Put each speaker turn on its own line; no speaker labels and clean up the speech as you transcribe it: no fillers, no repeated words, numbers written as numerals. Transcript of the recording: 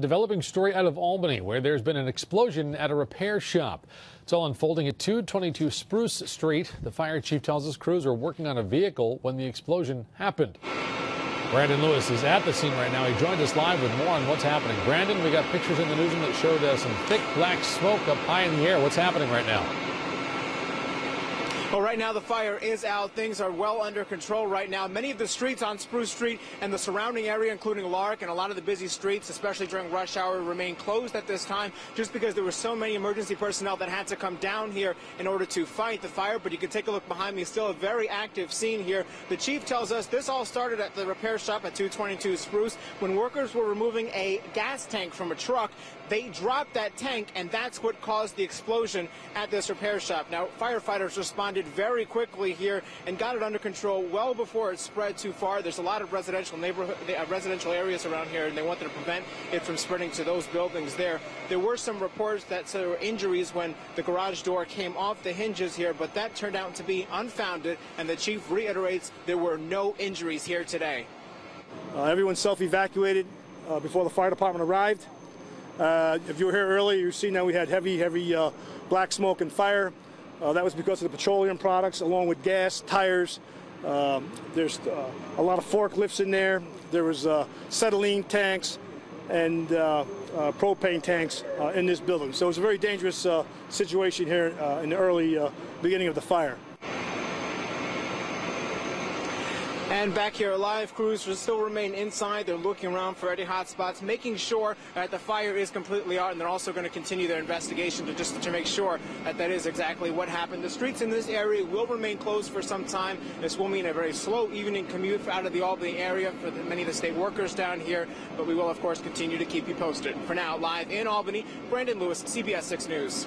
Developing story out of Albany, where there's been an explosion at a repair shop. It's all unfolding at 222 Spruce Street. The fire chief tells us crews were working on a vehicle when the explosion happened. Brandon Lewis is at the scene right now. He joins us live with more on what's happening. Brandon, we got pictures in the newsroom that showed some thick black smoke up high in the air. What's happening right now?
Well, right now the fire is out. Things are well under control right now. Many of the streets on Spruce Street and the surrounding area, including Lark and a lot of the busy streets, especially during rush hour, remain closed at this time just because there were so many emergency personnel that had to come down here in order to fight the fire. But you can take a look behind me. Still a very active scene here. The chief tells us this all started at the repair shop at 222 Spruce when workers were removing a gas tank from a truck. They dropped that tank, and that's what caused the explosion at this repair shop. Now, firefighters responded very quickly here and got it under control well before it spread too far. There's a lot of residential areas around here, and they wanted to prevent it from spreading to those buildings there. There were some reports that there were injuries when the garage door came off the hinges here, but that turned out to be unfounded, and the chief reiterates there were no injuries here today.
Everyone self-evacuated before the fire department arrived. If you were here earlier, you've seen that we had heavy black smoke and fire. That was because of the petroleum products, along with gas, tires. There's a lot of forklifts in there. There was acetylene tanks and propane tanks in this building. So it was a very dangerous situation here in the early beginning of the fire.
And back here live, crews will still remain inside. They're looking around for any hot spots, making sure that the fire is completely out, and they're also going to continue their investigation to make sure that that is exactly what happened. The streets in this area will remain closed for some time. This will mean a very slow evening commute out of the Albany area for many of the state workers down here, but we will, of course, continue to keep you posted. For now, live in Albany, Brandon Lewis, CBS 6 News.